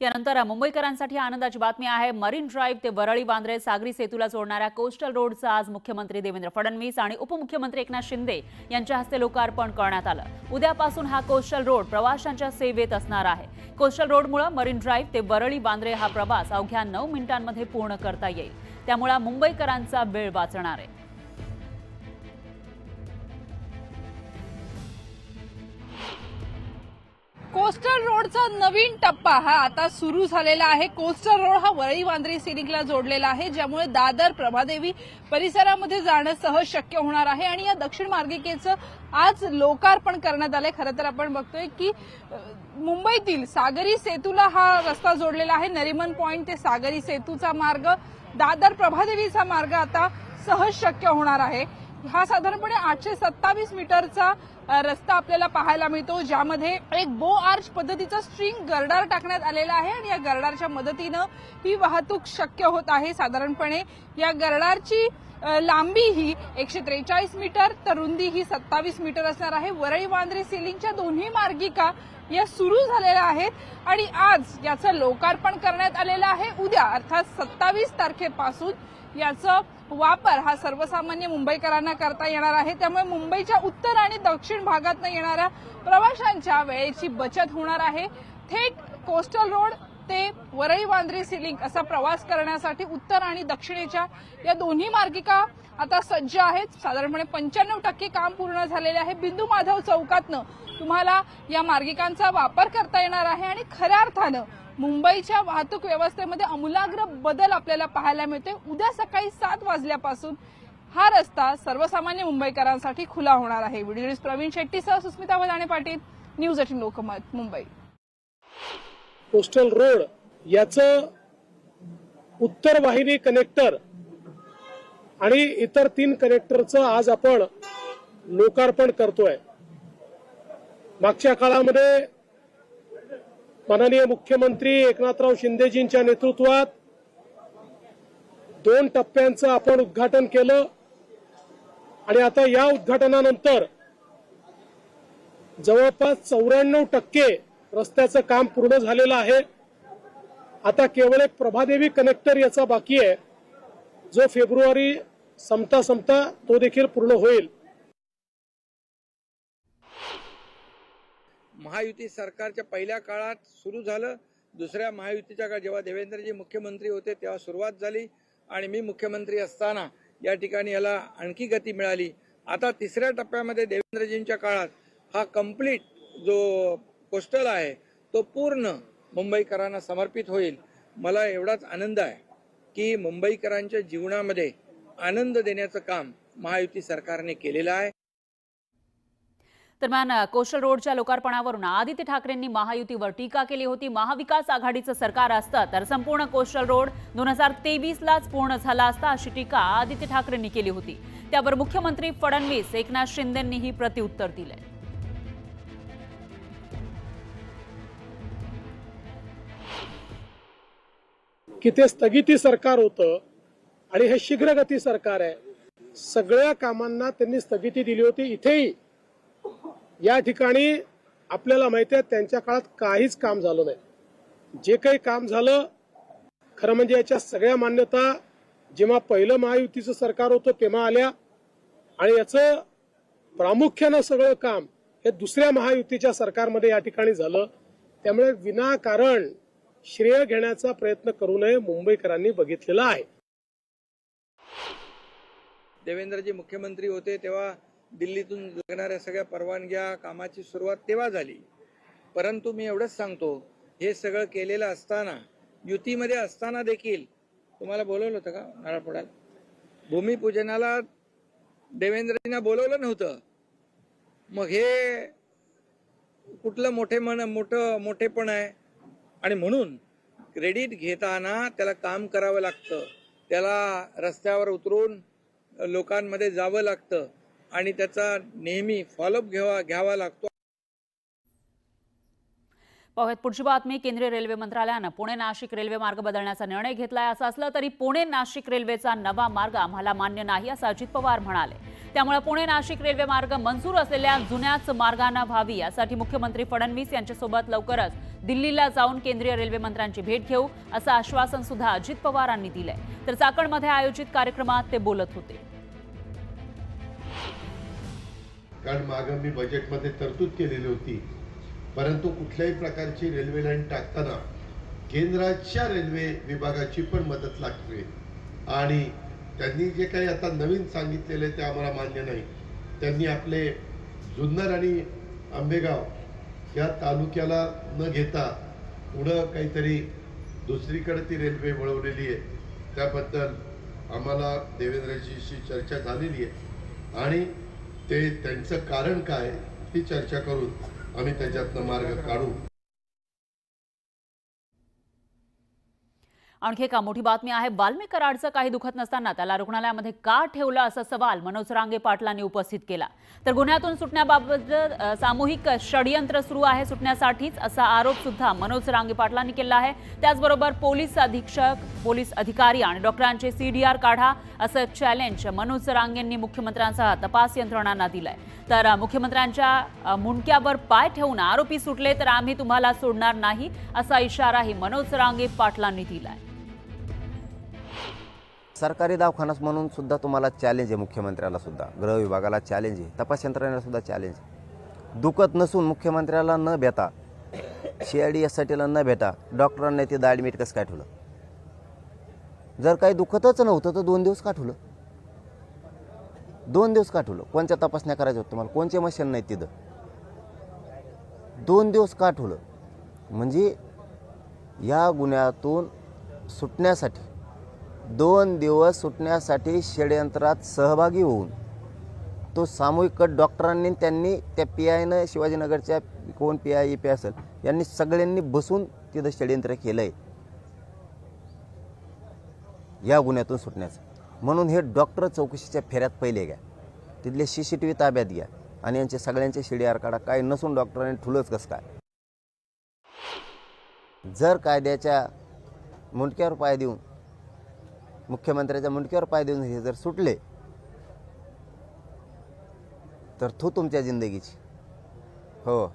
यानंतर मुंबईकरांसाठी आनंदाची बातमी आहे। मरीन ड्राईव्ह ते वरळी वांद्रे सागरी सेतूला जोडणाऱ्या कोस्टल रोडचं आज मुख्यमंत्री देवेंद्र फडणवीस आणि उपमुख्यमंत्री एकनाथ शिंदे यांच्या हस्ते लोकार्पण करण्यात आलं। उद्यापासून हा कोस्टल रोड प्रवाशांच्या सेवेत असणार आहे। कोस्टल रोडमुळे मरीन ड्राईव्ह ते वरळी वांद्रे हा प्रवास अवघ्या 9 मिनिटांमध्ये पूर्ण करता येईल। त्यामुळे मुंबईकरांचा वेळ वाचणार आहे। कोस्टल रोडचा नवीन टप्पा हा आता सुरू झालेला आहे। कोस्टल रोड हा वरळी वांद्रे सिलिंकला जोडलेला आहे, ज्यामुळे दादर प्रभादेवी परिसरामध्ये जाणं सहज शक्य होणार आहे आणि या दक्षिण मार्गिकेचं आज लोकार्पण करण्यात आलंय। खरं तर आपण बघतोय की मुंबईतील सागरी सेतूला हा रस्ता जोडलेला आहे। नरिमन पॉइंट ते सागरी सेतूचा मार्ग, दादर प्रभादेवीचा मार्ग आता सहज शक्य होणार आहे। हा साधारणपणे 827 मीटरचा रस्ता आपल्याला पाहायला मिळतो, ज्यामध्ये एक बो आर्च पद्धतीचा स्ट्रिंग गर्डार टाकण्यात आलेला आहे आणि या गर्डारच्या मदतीनं ही वाहतूक शक्य होत आहे। साधारणपणे या गर्डारची लांबी ही 143 मीटर तर रुंदी ही 27 मीटर असणार आहे। वरळी वांद्रे सिलिंकच्या दोन्ही मार्गिका या सुरू झालेल्या आहेत आणि आज याचं लोकार्पण करण्यात आलेलं आहे। उद्या अर्थात 27 तारखेपासून याचा वापर हा सर्वसामान्य मुंबईकरांना करता येणार आहे। त्यामुळे मुंबईच्या उत्तर आणि दक्षिण भागातून येणाऱ्या प्रवाशांच्या वेळेची बचत होणार आहे। थेट कोस्टल रोड ते वरळी वांद्रे सिलिंक असा प्रवास करण्यासाठी उत्तर आणि दक्षिणेच्या या दोन्ही मार्गिका आता सज्ज आहेत। साधारणपणे 95% काम पूर्ण झालेले आहे। बिंदू माधव चौकातनं तुम्हाला या मार्गिकांचा वापर करता येणार आहे आणि खऱ्या अर्थानं मुंबईच्या वाहतूक व्यवस्थेमध्ये आमूलाग्र बदल आपल्याला पाहायला मिळते। उद्या सकाळी 7 वाजल्यापासून हा रस्ता सर्वसामान्य मुंबईकरांसाठी खुला होणार आहे। व्हिडिओ जर्नलिस्ट प्रवीण शेट्टीसह Susmita Wadane Patil, news 18 Lokmat, Mumbai. Coastal road याचं उत्तर वाहिनी कनेक्टर आणि इतर 3 कनेक्टरचं आज आपण लोकार्पण करतोय। मागच्या काळामध्ये माननीय मुख्यमंत्री एकनाथराव शिंदेजींच्या नेतृत्वात 2 टप्प्यांचं आपण उद्घाटन केलं आणि आता या उद्घाटनानंतर जवळपास 94% रस्त्याचं काम पूर्ण झालेलं आहे। आता केवळ एक प्रभादेवी कनेक्टर याचा बाकी आहे, जो फेब्रुवारी संपता तो देखील पूर्ण होईल। महायुती सरकारच्या पहिल्या काळात सुरू झालं। दुसऱ्या महायुतीच्या काळात जेव्हा देवेंद्रजी मुख्यमंत्री होते तेव्हा सुरुवात झाली आणि मी मुख्यमंत्री असताना या ठिकाणी याला आणखी गती मिळाली। आता तिसऱ्या टप्प्यामध्ये देवेंद्रजींच्या काळात हा कंप्लीट जो कोस्टल आहे तो पूर्ण मुंबईकरांना समर्पित होईल। मला एवढाच आनंद आहे की मुंबईकरांच्या जीवनामध्ये आनंद देण्याचं काम महायुती सरकारने केलेलं आहे। दरम्यान कोस्टल रोडच्या लोकार्पणावरून आदित्य ठाकरेंनी महायुतीवर टीका केली होती। महाविकास आघाडीचं सरकार असतं तर संपूर्ण कोस्टल रोड 2023लाच पूर्ण झाला असता, अशी टीका आदित्य ठाकरेंनी केली होती। त्यावर मुख्यमंत्री फडणवीस एकनाथ शिंदेंनीही प्रत्युत्तर दिले। की ते स्थगिती सरकार होतं आणि हे शीघ्रगती सरकार आहे। सगळ्या कामांना त्यांनी स्थगिती दिली होती। इथेही या ठिकाणी आपल्याला माहिती आहे त्यांच्या काळात काहीच काम झालं नाही। जे काही काम झालं खरं म्हणजे याच्या सगळ्या मान्यता जेव्हा पहिलं महायुतीचं सरकार होतं तेव्हा आल्या आणि याचं प्रामुख्यानं सगळं काम हे दुसऱ्या महायुतीच्या सरकारमध्ये या ठिकाणी झालं। त्यामुळे विनाकारण श्रेय घेण्याचा प्रयत्न करू नये मुंबईकरांनी बघितलेला आहे। देवेंद्रजी मुख्यमंत्री होते तेव्हा दिल्लीतून लागणाऱ्या सगळ्या परवानग्या कामाची सुरुवात तेव्हा झाली। परंतु मी एवढंच सांगतो, हे सगळं केलेलं असताना युतीमध्ये असताना देखील तुम्हाला बोलवलं होतं का नारळफोडायला? भूमिपूजनाला देवेंद्रजींना बोलवलं नव्हतं। मग हे कुठलं मोठेपण आहे? आणि म्हणून क्रेडिट घेताना त्याला काम करावं लागतं, त्याला रस्त्यावर उतरून लोकांमध्ये जावं लागतं आणि त्याचा नेहमी फॉलोअप घ्यावा लागतो। पाहूयात पुढची बातमी। केंद्रीय रेल्वे मंत्रालयानं पुणे नाशिक रेल्वे मार्ग बदलण्याचा निर्णय घेतलाय। असं असलं तरी पुणे नाशिक रेल्वेचा नवा मार्ग आम्हाला मान्य नाही असं अजित पवार म्हणाले। त्यामुळे पुणे नाशिक रेल्वे मार्ग मंजूर असलेल्या जुन्याच मार्गाने व्हावी यासाठी मुख्यमंत्री फडणवीस यांच्यासोबत लवकरच दिल्लीला जाऊन केंद्रीय रेल्वे मंत्र्यांची भेट घेऊ असं आश्वासन सुद्धा अजित पवारांनी दिलंय। तर चाकणमध्ये आयोजित कार्यक्रमात ते बोलत होते। कारण मागे मी बजेटमध्ये तरतूद केलेली होती, परंतु कुठल्याही प्रकारची रेल्वे लाईन टाकताना केंद्राच्या रेल्वे विभागाची पण मदत लागते आणि त्यांनी जे काही आता नवीन सांगितलेले ते आम्हाला मान्य नाही। त्यांनी आपले जुन्नर आणि आंबेगाव या तालुक्याला न घेता पुढे काहीतरी दुसरीकडे ती रेल्वे वळवलेली आहे। त्याबद्दल आम्हाला देवेंद्रजीशी चर्चा झालेली आहे आणि ते त्यांचं कारण काय ती चर्चा करून आम्ही त्याच्यातनं मार्ग काढू। आणखी एक मोठी बातमी आहे। वाल्मिक कराडचं काही दुखत नसताना त्याला रुग्णालयामध्ये का ठेवलं असा सवाल मनोज रांगे पाटलांनी उपस्थित केला। तर गुन्ह्यातून सुटण्याबाबत सामूहिक षडयंत्र सुरू आहे सुटण्यासाठीच असा आरोप सुद्धा मनोज रांगे पाटलांनी केला आहे। त्याचबरोबर पोलीस अधीक्षक, पोलीस अधिकारी आणि डॉक्टरांचे CDR काढा असं चॅलेंज मनोज रांगेंनी मुख्यमंत्र्यांसह तपास यंत्रणांना दिलंय। तर मुख्यमंत्र्यांच्या मुंडक्यावर पाय ठेवून आरोपी सुटले तर आम्ही तुम्हाला सोडणार नाही असा इशाराही मनोज रांगे पाटलांनी दिलाय। सरकारी दवाखाना म्हणून सुद्धा तुम्हाला चॅलेंज आहे, मुख्यमंत्र्याला सुद्धा, गृह विभागाला चॅलेंज आहे, तपास यंत्रणेला सुद्धा चॅलेंज आहे। दुखत नसून मुख्यमंत्र्याला न भेटा, CID-SITला न भेटा डॉक्टरांनी ते ॲडमिट कसं काय ठेवलं? जर काही दुखतच नव्हतं तर 2 दिवस का ठेवलं? 2 दिवस का ठेवलं? कोणत्या तपासण्या करायच्या होत्या तुम्हाला? कोणचे मशीन नाही तिथं? 2 दिवस का ठेवलं? म्हणजे या गुन्ह्यातून सुटण्यासाठी 2 दिवस सुटण्यासाठी षडयंत्रात सहभागी होऊन तो सामूहिक कट डॉक्टरांनी त्यांनी त्या PIनं शिवाजीनगरच्या कोण PI EP असेल यांनी सगळ्यांनी बसून तिथं षडयंत्र केलंय या गुन्ह्यातून सुटण्याचं। म्हणून हे डॉक्टर चौकशीच्या फेऱ्यात पहिले घ्या, तिथले CCTV ताब्यात घ्या आणि यांचे सगळ्यांचे CDR काढा। काय नसून डॉक्टरांनी ठुलच कसं काय? जर कायद्याच्या मुंडक्यावर पाय देऊन, मुख्यमंत्र्याच्या मुंडक्यावर पाय देऊन हे जर सुटले तर तुमच्या जिंदगीची हो,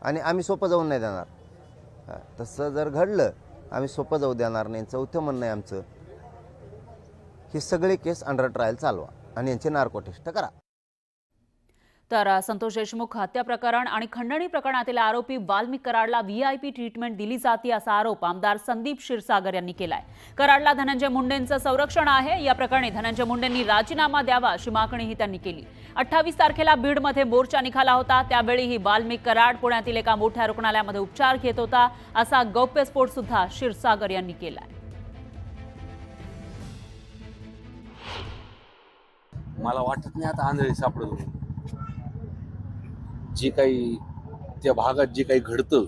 आणि आम्ही सोपं जाऊन नाही देणार। तसं जर घडलं आम्ही सोपं जाऊ देणार नाही। चौथं म्हणणं आहे आमचं, ही सगळी केस अंडर ट्रायल चालवा आणि यांचे नार्को टेस्ट करा। तर संतोष देशमुख हत्या प्रकरण आणि खंडणी प्रकरणातील आरोपी वाल्मिक कराडला VIP ट्रीटमेंट दिली जाते असा आरोप आमदार संदीप क्षीरसागर यांनी केलाय। कराडला धनंजय मुंडेंचं संरक्षण आहे, या प्रकरणी धनंजय मुंडेंनी राजीनामा द्यावा अशी मागणीही त्यांनी केली। 28 तारखेला बीडमध्ये मोर्चा निघाला होता, त्यावेळीही वाल्मिक कराड पुण्यातील एका मोठ्या रुग्णालयामध्ये उपचार घेत होता असा गौप्यस्फोट सुद्धा क्षीरसागर यांनी केलाय। मला वाटत नाही आता आंधळी सापडतो। जे काही त्या भागात जे काही घडतं,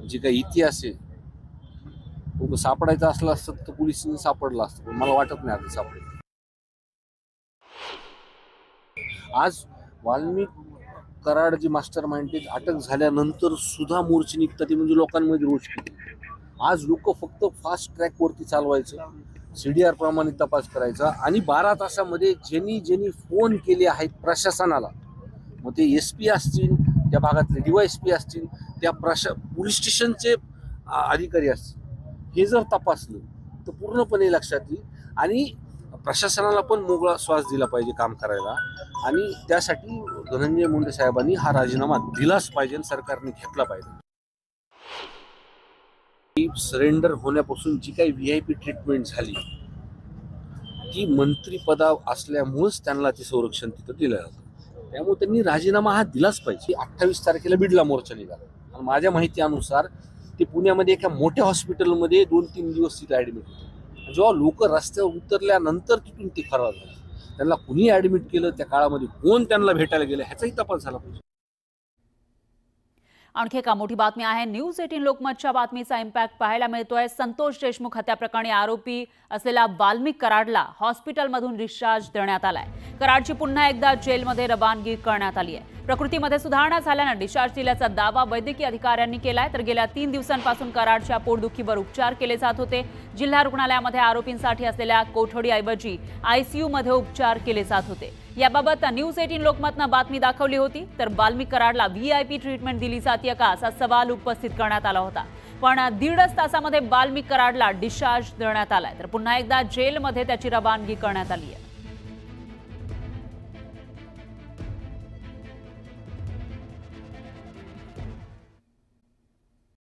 जे काही इतिहास आहे, सापडायचं असलं असतं तर पोलिसांनी सापडलं असतं, पण मला वाटत नाही आता सापडेल। आज वाल्मिक कराड जे मास्टर माइंड अटक झाल्यानंतर सुद्धा मोर्चे निघतात, ते म्हणजे लोकांमध्ये रोष किती। आज लोक फक्त फास्ट ट्रॅकवरती चालवायचं, CDR प्रमाणे तपास करायचा आणि 12 तासामध्ये ज्यांनी फोन केले आहेत प्रशासनाला, मग ते SP असतील, त्या भागातले DYSP असतील, त्या पोलीस स्टेशनचे अधिकारी असतील, हे जर तपासलं तर पूर्णपणे लक्षात येईल आणि प्रशासनाला पण मोकळा श्वास दिला पाहिजे काम करायला। आणि त्यासाठी धनंजय मुंडे साहेबांनी हा राजीनामा दिलाच पाहिजे, सरकारने घेतला पाहिजे। सरेंडर होण्यापासून जी काही VIP ट्रीटमेंट झाली ती मंत्रिपदा असल्यामुळेच त्यांना ते संरक्षण तिथं दिलं जातं, त्यामुळे त्यांनी राजीनामा हा दिलाच पाहिजे। 28 तारखेला बीडला मोर्चा निघाला आणि माझ्या माहितीनुसार ते पुण्यामध्ये एका मोठ्या हॉस्पिटलमध्ये 2-3 दिवस तिथे ॲडमिट होते। जेव्हा लोक रस्त्यावर उतरल्यानंतर तिथून ते फरार झाले, त्यांना कुणी ॲडमिट केलं, त्या काळामध्ये कोण त्यांना भेटायला गेलं ह्याचाही तपास झाला पाहिजे। आणखी एक मोठी बातमी आहे। न्यूज 18 लोकमतच्या बातमीचा इम्पॅक्ट पाहायला मिळतोय। संतोष देशमुख हत्या प्रकरणी आरोपी असलेला वाल्मिक कराडला हॉस्पिटलमधून डिस्चार्ज देण्यात आलाय। कराडची पुन्हा एकदा जेलमध्ये रवानगी करण्यात आली आहे। प्रकृतीमध्ये सुधारणा झाल्यानं डिस्चार्ज दिल्याचा दावा वैद्यकीय अधिकाऱ्यांनी केलाय। तर गेल्या 3 दिवसांपासून कराडच्या पोटदुखीवर उपचार केले जात होते। जिल्हा रुग्णालयामध्ये आरोपींसाठी असलेल्या कोठडीऐवजी आयसीयू मध्ये उपचार केले जात होते। याबाबत न्यूज 18 लोकमतनं बातमी दाखवली होती। तर बाल्मिक कराडला व्हीआयपी ट्रीटमेंट दिली जाते का असा सवाल उपस्थित करण्यात आला होता। पण 1.5 तासामध्ये बाल्मिक कराडला डिस्चार्ज देण्यात आलाय। तर पुन्हा एकदा जेलमध्ये त्याची रवानगी करण्यात आली आहे।